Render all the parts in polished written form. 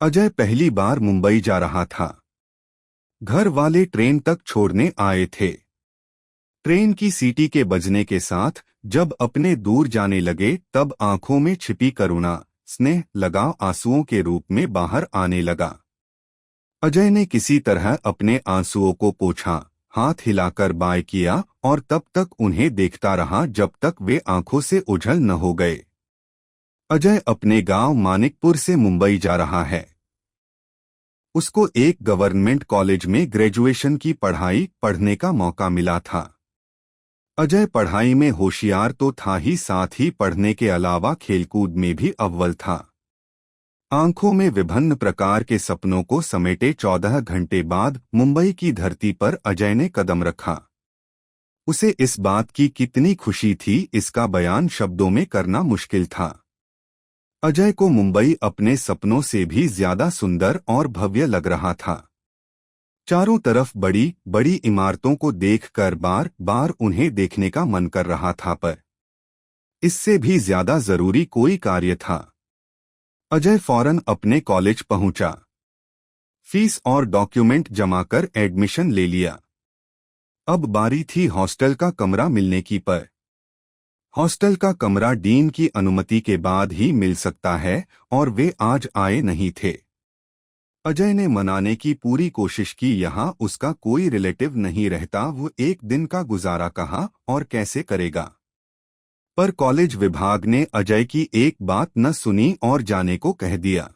अजय पहली बार मुंबई जा रहा था। घर वाले ट्रेन तक छोड़ने आए थे। ट्रेन की सीटी के बजने के साथ जब अपने दूर जाने लगे तब आंखों में छिपी करुणा, स्नेह, लगाव आंसुओं के रूप में बाहर आने लगा। अजय ने किसी तरह अपने आंसुओं को पोंछा, हाथ हिलाकर बाय किया और तब तक उन्हें देखता रहा जब तक वे आंखों से ओझल न हो गए। अजय अपने गांव मानिकपुर से मुंबई जा रहा है। उसको एक गवर्नमेंट कॉलेज में ग्रेजुएशन की पढ़ाई पढ़ने का मौका मिला था। अजय पढ़ाई में होशियार तो था ही, साथ ही पढ़ने के अलावा खेलकूद में भी अव्वल था। आंखों में विभिन्न प्रकार के सपनों को समेटे 14 घंटे बाद मुंबई की धरती पर अजय ने कदम रखा। उसे इस बात की कितनी खुशी थी, इसका बयान शब्दों में करना मुश्किल था। अजय को मुंबई अपने सपनों से भी ज्यादा सुंदर और भव्य लग रहा था। चारों तरफ बड़ी बड़ी इमारतों को देखकर बार बार उन्हें देखने का मन कर रहा था, पर इससे भी ज्यादा जरूरी कोई कार्य था। अजय फौरन अपने कॉलेज पहुंचा, फीस और डॉक्यूमेंट जमा कर एडमिशन ले लिया। अब बारी थी हॉस्टल का कमरा मिलने की, पर हॉस्टल का कमरा डीन की अनुमति के बाद ही मिल सकता है और वे आज आए नहीं थे। अजय ने मनाने की पूरी कोशिश की, यहाँ उसका कोई रिलेटिव नहीं रहता, वो एक दिन का गुजारा कहाँ और कैसे करेगा। पर कॉलेज विभाग ने अजय की एक बात न सुनी और जाने को कह दिया।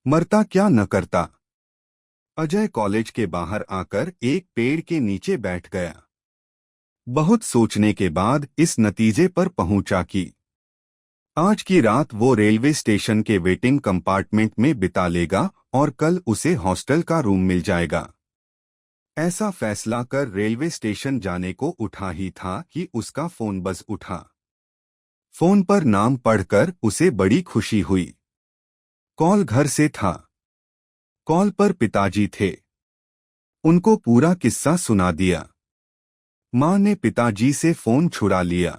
मरता क्या न करता। अजय कॉलेज के बाहर आकर एक पेड़ के नीचे बैठ गया। बहुत सोचने के बाद इस नतीजे पर पहुंचा कि आज की रात वो रेलवे स्टेशन के वेटिंग कंपार्टमेंट में बिता लेगा और कल उसे हॉस्टल का रूम मिल जाएगा। ऐसा फैसला कर रेलवे स्टेशन जाने को उठा ही था कि उसका फोन बज उठा। फोन पर नाम पढ़कर उसे बड़ी खुशी हुई। कॉल घर से था। कॉल पर पिताजी थे। उनको पूरा किस्सा सुना दिया। माँ ने पिताजी से फोन छुड़ा लिया।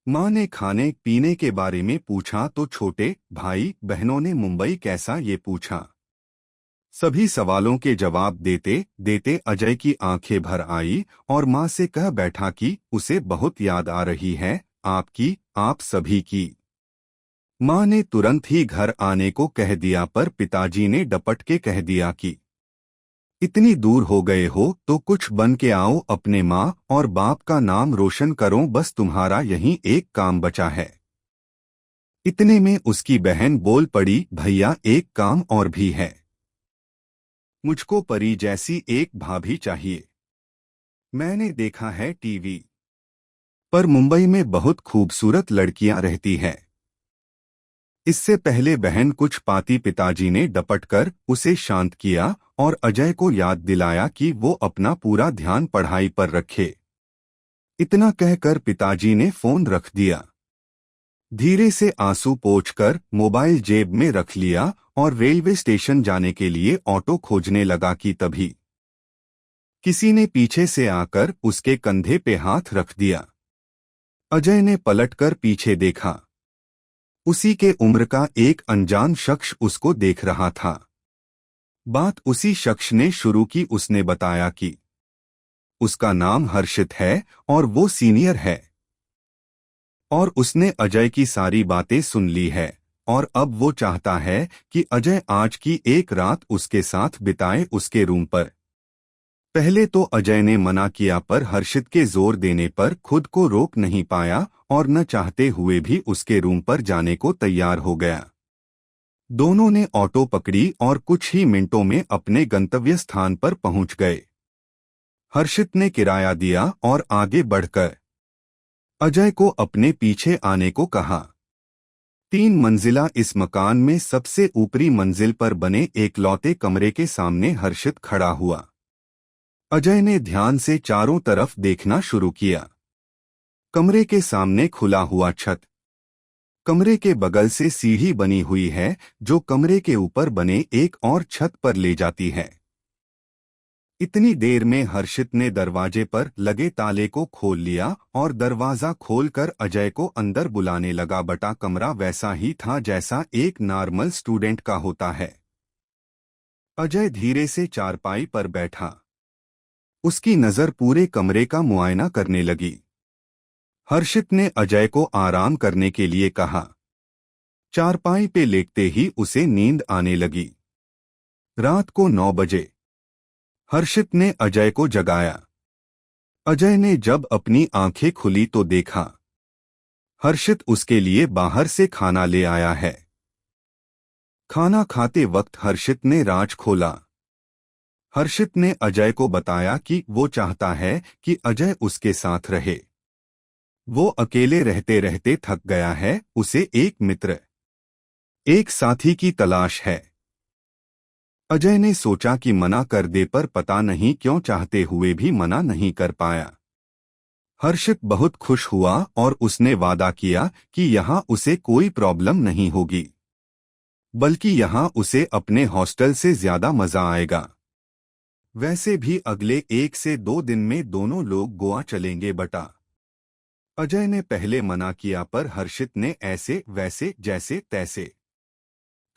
माँ ने खाने पीने के बारे में पूछा तो छोटे भाई बहनों ने मुंबई कैसा ये पूछा। सभी सवालों के जवाब देते देते अजय की आंखें भर आई और माँ से कह बैठा कि उसे बहुत याद आ रही है, आपकी, आप सभी की। माँ ने तुरंत ही घर आने को कह दिया, पर पिताजी ने डपट के कह दिया कि इतनी दूर हो गए हो तो कुछ बन के आओ, अपने माँ और बाप का नाम रोशन करो, बस तुम्हारा यही एक काम बचा है। इतने में उसकी बहन बोल पड़ी, भैया एक काम और भी है। मुझको परी जैसी एक भाभी चाहिए। मैंने देखा है टीवी पर मुंबई में बहुत खूबसूरत लड़कियां रहती हैं। इससे पहले बहन कुछ पाती पिताजी ने डपटकर उसे शांत किया और अजय को याद दिलाया कि वो अपना पूरा ध्यान पढ़ाई पर रखे। इतना कहकर पिताजी ने फोन रख दिया। धीरे से आंसू पोंछकर मोबाइल जेब में रख लिया और रेलवे स्टेशन जाने के लिए ऑटो खोजने लगा कि तभी किसी ने पीछे से आकर उसके कंधे पे हाथ रख दिया। अजय ने पलटकर पीछे देखा। उसी के उम्र का एक अनजान शख्स उसको देख रहा था। बात उसी शख्स ने शुरू की। उसने बताया कि उसका नाम हर्षित है और वो सीनियर है और उसने अजय की सारी बातें सुन ली है और अब वो चाहता है कि अजय आज की एक रात उसके साथ बिताए उसके रूम पर। पहले तो अजय ने मना किया, पर हर्षित के जोर देने पर खुद को रोक नहीं पाया और न चाहते हुए भी उसके रूम पर जाने को तैयार हो गया। दोनों ने ऑटो पकड़ी और कुछ ही मिनटों में अपने गंतव्य स्थान पर पहुंच गए। हर्षित ने किराया दिया और आगे बढ़कर अजय को अपने पीछे आने को कहा। 3 मंजिला इस मकान में सबसे ऊपरी मंजिल पर बने एकलौते कमरे के सामने हर्षित खड़ा हुआ। अजय ने ध्यान से चारों तरफ देखना शुरू किया। कमरे के सामने खुला हुआ छत, कमरे के बगल से सीढ़ी बनी हुई है जो कमरे के ऊपर बने एक और छत पर ले जाती है। इतनी देर में हर्षित ने दरवाजे पर लगे ताले को खोल लिया और दरवाजा खोलकर अजय को अंदर बुलाने लगा। बटा कमरा वैसा ही था जैसा एक नॉर्मल स्टूडेंट का होता है। अजय धीरे से चारपाई पर बैठा। उसकी नजर पूरे कमरे का मुआयना करने लगी। हर्षित ने अजय को आराम करने के लिए कहा। चारपाई पे लेटते ही उसे नींद आने लगी। रात को 9 बजे हर्षित ने अजय को जगाया। अजय ने जब अपनी आंखें खुली तो देखा हर्षित उसके लिए बाहर से खाना ले आया है। खाना खाते वक्त हर्षित ने राज खोला। हर्षित ने अजय को बताया कि वो चाहता है कि अजय उसके साथ रहे। वो अकेले रहते रहते थक गया है, उसे एक मित्र, एक साथी की तलाश है। अजय ने सोचा कि मना कर दे, पर पता नहीं क्यों चाहते हुए भी मना नहीं कर पाया। हर्षित बहुत खुश हुआ और उसने वादा किया कि यहाँ उसे कोई प्रॉब्लम नहीं होगी, बल्कि यहाँ उसे अपने हॉस्टल से ज्यादा मजा आएगा। वैसे भी अगले 1 से 2 दिन में दोनों लोग गोवा चलेंगे बटा। अजय ने पहले मना किया, पर हर्षित ने ऐसे वैसे जैसे तैसे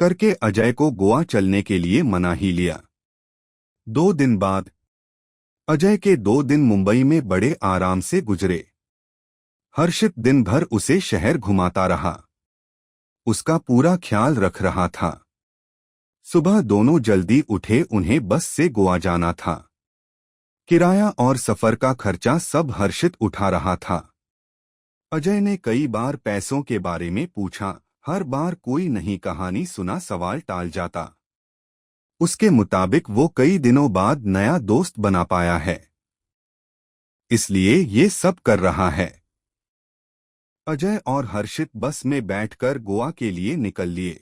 करके अजय को गोवा चलने के लिए मना ही लिया। 2 दिन बाद अजय के 2 दिन मुंबई में बड़े आराम से गुजरे। हर्षित दिन भर उसे शहर घुमाता रहा, उसका पूरा ख्याल रख रहा था। सुबह दोनों जल्दी उठे, उन्हें बस से गोवा जाना था। किराया और सफर का खर्चा सब हर्षित उठा रहा था। अजय ने कई बार पैसों के बारे में पूछा, हर बार कोई नई कहानी सुना सवाल टाल जाता। उसके मुताबिक वो कई दिनों बाद नया दोस्त बना पाया है, इसलिए ये सब कर रहा है। अजय और हर्षित बस में बैठकर गोवा के लिए निकल लिए।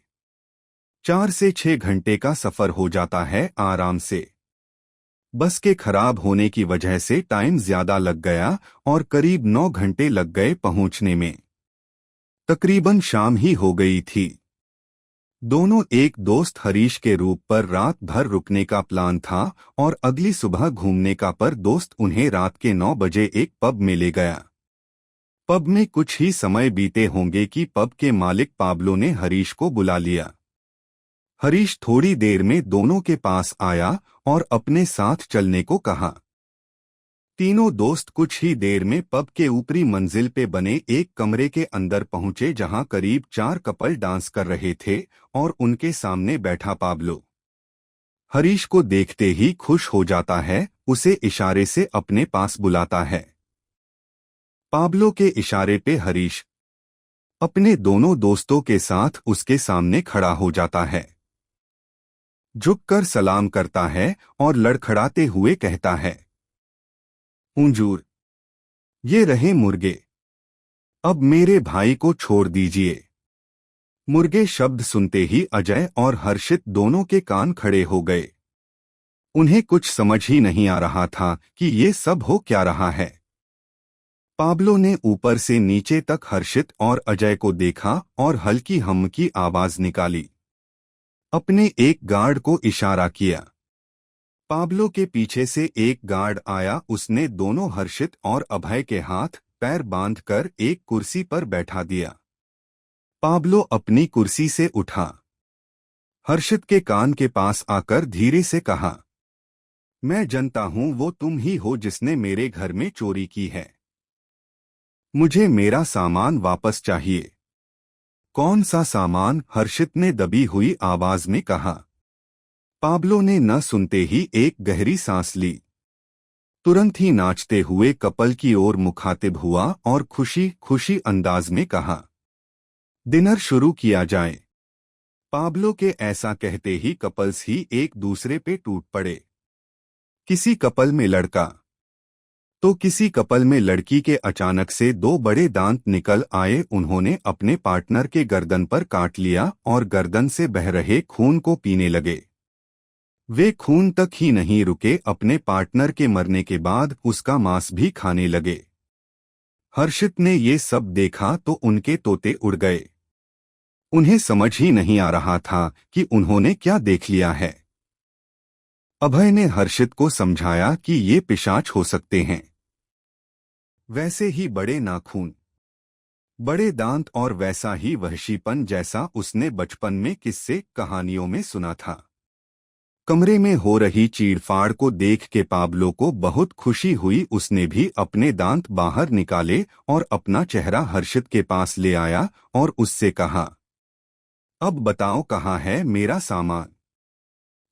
4 से 6 घंटे का सफर हो जाता है आराम से। बस के खराब होने की वजह से टाइम ज्यादा लग गया और करीब 9 घंटे लग गए पहुंचने में। तकरीबन शाम ही हो गई थी। दोनों एक दोस्त हरीश के रूप पर रात भर रुकने का प्लान था और अगली सुबह घूमने का, पर दोस्त उन्हें रात के 9 बजे एक पब में ले गया। पब में कुछ ही समय बीते होंगे कि पब के मालिक पाब्लो ने हरीश को बुला लिया। हरीश थोड़ी देर में दोनों के पास आया और अपने साथ चलने को कहा। तीनों दोस्त कुछ ही देर में पब के ऊपरी मंजिल पे बने एक कमरे के अंदर पहुंचे, जहां करीब 4 कपल डांस कर रहे थे और उनके सामने बैठा पाब्लो हरीश को देखते ही खुश हो जाता है, उसे इशारे से अपने पास बुलाता है। पाब्लो के इशारे पे हरीश अपने दोनों दोस्तों के साथ उसके सामने खड़ा हो जाता है, झुककर सलाम करता है और लड़खड़ाते हुए कहता है, हुजूर, ये रहे मुर्गे, अब मेरे भाई को छोड़ दीजिए। मुर्गे शब्द सुनते ही अजय और हर्षित दोनों के कान खड़े हो गए। उन्हें कुछ समझ ही नहीं आ रहा था कि ये सब हो क्या रहा है। पाब्लो ने ऊपर से नीचे तक हर्षित और अजय को देखा और हल्की हम की आवाज निकाली। अपने एक गार्ड को इशारा किया। पाब्लो के पीछे से एक गार्ड आया, उसने दोनों हर्षित और अभय के हाथ पैर बांधकर एक कुर्सी पर बैठा दिया। पाब्लो अपनी कुर्सी से उठा, हर्षित के कान के पास आकर धीरे से कहा, मैं जानता हूं वो तुम ही हो जिसने मेरे घर में चोरी की है। मुझे मेरा सामान वापस चाहिए। कौन सा सामान? हर्षित ने दबी हुई आवाज में कहा। पाब्लो ने न सुनते ही एक गहरी सांस ली। तुरंत ही नाचते हुए कपल की ओर मुखातिब हुआ और खुशी खुशी अंदाज में कहा, डिनर शुरू किया जाए। पाब्लो के ऐसा कहते ही कपल्स ही एक दूसरे पे टूट पड़े। किसी कपल में लड़का तो किसी कपल में लड़की के अचानक से 2 बड़े दांत निकल आए। उन्होंने अपने पार्टनर के गर्दन पर काट लिया और गर्दन से बह रहे खून को पीने लगे। वे खून तक ही नहीं रुके, अपने पार्टनर के मरने के बाद उसका मांस भी खाने लगे। हर्षित ने ये सब देखा तो उनके तोते उड़ गए। उन्हें समझ ही नहीं आ रहा था कि उन्होंने क्या देख लिया है। अभय ने हर्षित को समझाया कि ये पिशाच हो सकते हैं। वैसे ही बड़े नाखून, बड़े दांत और वैसा ही वहशीपन जैसा उसने बचपन में किस्से कहानियों में सुना था। कमरे में हो रही चीड़फाड़ को देख के पाब्लो को बहुत खुशी हुई। उसने भी अपने दांत बाहर निकाले और अपना चेहरा हर्षित के पास ले आया और उससे कहा, अब बताओ कहाँ है मेरा सामान?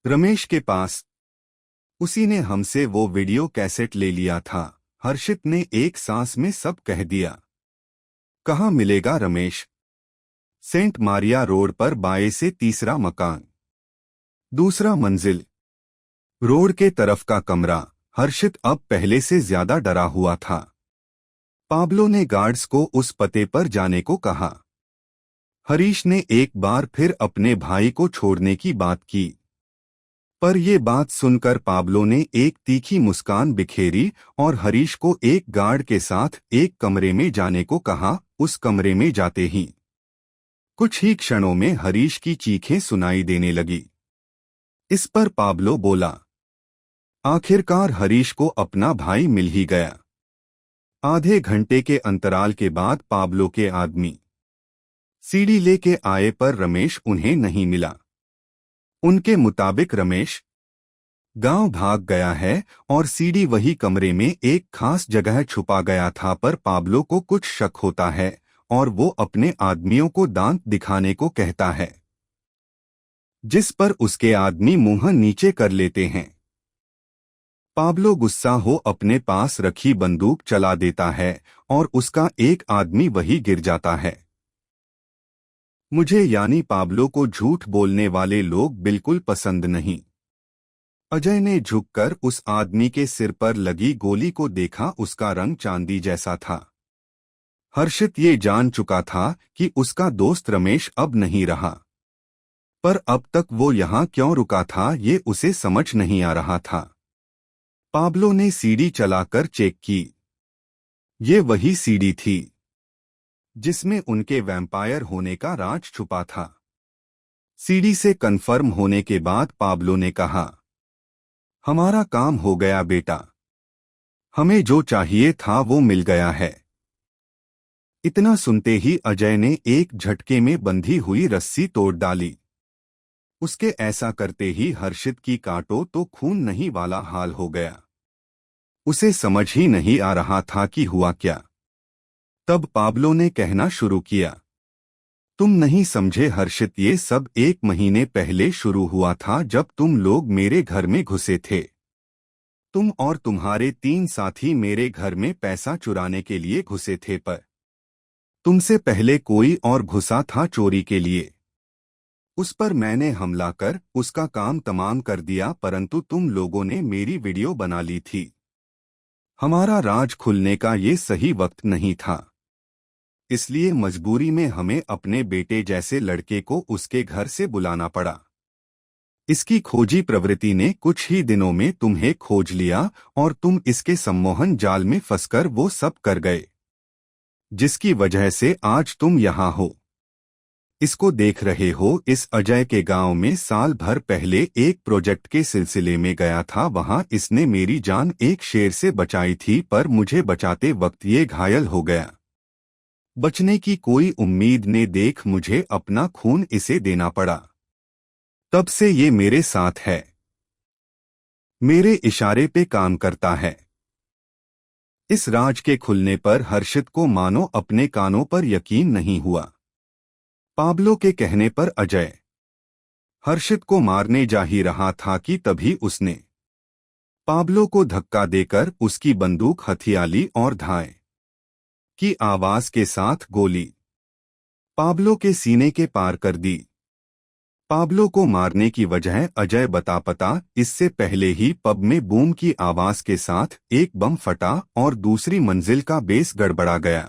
रमेश के पास। उसी ने हमसे वो वीडियो कैसेट ले लिया था। हर्षित ने एक सांस में सब कह दिया। कहाँ मिलेगा रमेश? सेंट मारिया रोड पर बाएं से तीसरा मकान, दूसरा मंजिल, रोड के तरफ का कमरा। हर्षित अब पहले से ज्यादा डरा हुआ था। पाब्लो ने गार्ड्स को उस पते पर जाने को कहा। हरीश ने एक बार फिर अपने भाई को छोड़ने की बात की, पर ये बात सुनकर पाब्लो ने एक तीखी मुस्कान बिखेरी और हरीश को एक गार्ड के साथ एक कमरे में जाने को कहा। उस कमरे में जाते ही कुछ ही क्षणों में हरीश की चीखें सुनाई देने लगी। इस पर पाब्लो बोला, आखिरकार हरीश को अपना भाई मिल ही गया। आधे घंटे के अंतराल के बाद पाब्लो के आदमी सीडी लेके आए पर रमेश उन्हें नहीं मिला। उनके मुताबिक रमेश गांव भाग गया है और सीडी वही कमरे में एक खास जगह छुपा गया था। पर पाब्लो को कुछ शक होता है और वो अपने आदमियों को दांत दिखाने को कहता है, जिस पर उसके आदमी मुंह नीचे कर लेते हैं। पाब्लो गुस्सा हो अपने पास रखी बंदूक चला देता है और उसका एक आदमी वही गिर जाता है। मुझे यानी पाब्लो को झूठ बोलने वाले लोग बिल्कुल पसंद नहीं। अजय ने झुककर उस आदमी के सिर पर लगी गोली को देखा। उसका रंग चांदी जैसा था। हर्षित ये जान चुका था कि उसका दोस्त रमेश अब नहीं रहा, पर अब तक वो यहाँ क्यों रुका था ये उसे समझ नहीं आ रहा था। पाब्लो ने सीडी चलाकर चेक की। ये वही सीडी थी जिसमें उनके वैम्पायर होने का राज छुपा था। सीडी से कन्फर्म होने के बाद पाब्लो ने कहा, हमारा काम हो गया बेटा, हमें जो चाहिए था वो मिल गया है। इतना सुनते ही अजय ने एक झटके में बंधी हुई रस्सी तोड़ डाली। उसके ऐसा करते ही हर्षित की काटो तो खून नहीं वाला हाल हो गया। उसे समझ ही नहीं आ रहा था कि हुआ क्या। तब पाब्लो ने कहना शुरू किया, तुम नहीं समझे हर्षित, ये सब 1 महीने पहले शुरू हुआ था जब तुम लोग मेरे घर में घुसे थे। तुम और तुम्हारे 3 साथी मेरे घर में पैसा चुराने के लिए घुसे थे, पर तुमसे पहले कोई और घुसा था चोरी के लिए। उस पर मैंने हमला कर उसका काम तमाम कर दिया, परंतु तुम लोगों ने मेरी वीडियो बना ली थी। हमारा राज खुलने का ये सही वक्त नहीं था, इसलिए मजबूरी में हमें अपने बेटे जैसे लड़के को उसके घर से बुलाना पड़ा। इसकी खोजी प्रवृत्ति ने कुछ ही दिनों में तुम्हें खोज लिया और तुम इसके सम्मोहन जाल में फंसकर वो सब कर गए, जिसकी वजह से आज तुम यहाँ हो। इसको देख रहे हो, इस अजय के गांव में साल भर पहले एक प्रोजेक्ट के सिलसिले में गया था। वहां इसने मेरी जान एक शेर से बचाई थी, पर मुझे बचाते वक्त ये घायल हो गया। बचने की कोई उम्मीद ने देख मुझे अपना खून इसे देना पड़ा। तब से ये मेरे साथ है, मेरे इशारे पे काम करता है। इस राज के खुलने पर हर्षित को मानो अपने कानों पर यकीन नहीं हुआ। पाब्लो के कहने पर अजय हर्षित को मारने जा ही रहा था कि तभी उसने पाब्लो को धक्का देकर उसकी बंदूक हथिया ली और धाए की आवाज के साथ गोली पाब्लो के सीने के पार कर दी। पाब्लो को मारने की वजह अजय बता पता। इससे पहले ही पब में बूम की आवाज के साथ एक बम फटा और दूसरी मंजिल का बेस गड़बड़ा गया।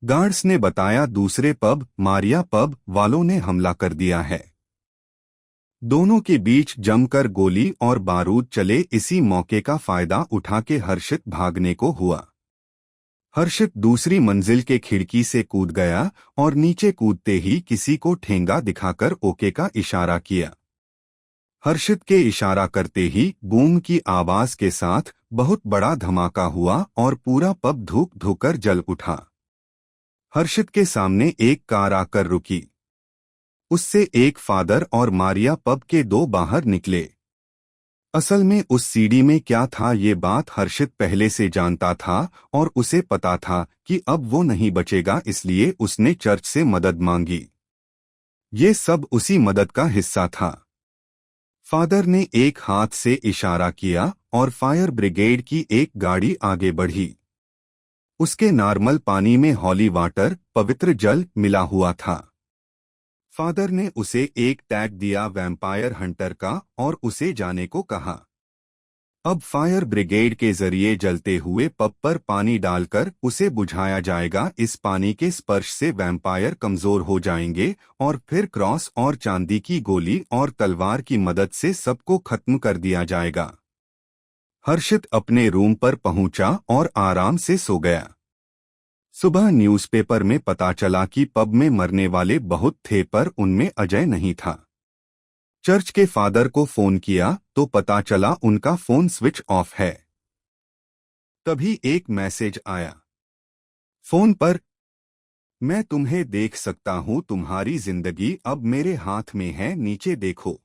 गार्ड्स ने बताया दूसरे पब मारिया पब वालों ने हमला कर दिया है। दोनों के बीच जमकर गोली और बारूद चले। इसी मौके का फायदा उठा के हर्षित भागने को हुआ। हर्षित दूसरी मंजिल के खिड़की से कूद गया और नीचे कूदते ही किसी को ठेंगा दिखाकर ओके का इशारा किया। हर्षित के इशारा करते ही बूम की आवाज के साथ बहुत बड़ा धमाका हुआ और पूरा पब धूक धोकर जल उठा। हर्षित के सामने एक कार आकर रुकी। उससे एक फादर और मारिया पब के दो बाहर निकले। असल में उस सीडी में क्या था ये बात हर्षित पहले से जानता था और उसे पता था कि अब वो नहीं बचेगा, इसलिए उसने चर्च से मदद मांगी। ये सब उसी मदद का हिस्सा था। फादर ने एक हाथ से इशारा किया और फायर ब्रिगेड की एक गाड़ी आगे बढ़ी। उसके नॉर्मल पानी में हॉली वाटर, पवित्र जल मिला हुआ था। फादर ने उसे एक टैग दिया वैम्पायर हंटर का और उसे जाने को कहा। अब फायर ब्रिगेड के जरिए जलते हुए पब पर पानी डालकर उसे बुझाया जाएगा। इस पानी के स्पर्श से वैम्पायर कमजोर हो जाएंगे और फिर क्रॉस और चांदी की गोली और तलवार की मदद से सबको खत्म कर दिया जाएगा। हर्षित अपने रूम पर पहुंचा और आराम से सो गया। सुबह न्यूज़पेपर में पता चला कि पब में मरने वाले बहुत थे पर उनमें अजय नहीं था। चर्च के फादर को फोन किया तो पता चला उनका फोन स्विच ऑफ है। तभी एक मैसेज आया फोन पर, मैं तुम्हें देख सकता हूं, तुम्हारी जिंदगी अब मेरे हाथ में है, नीचे देखो।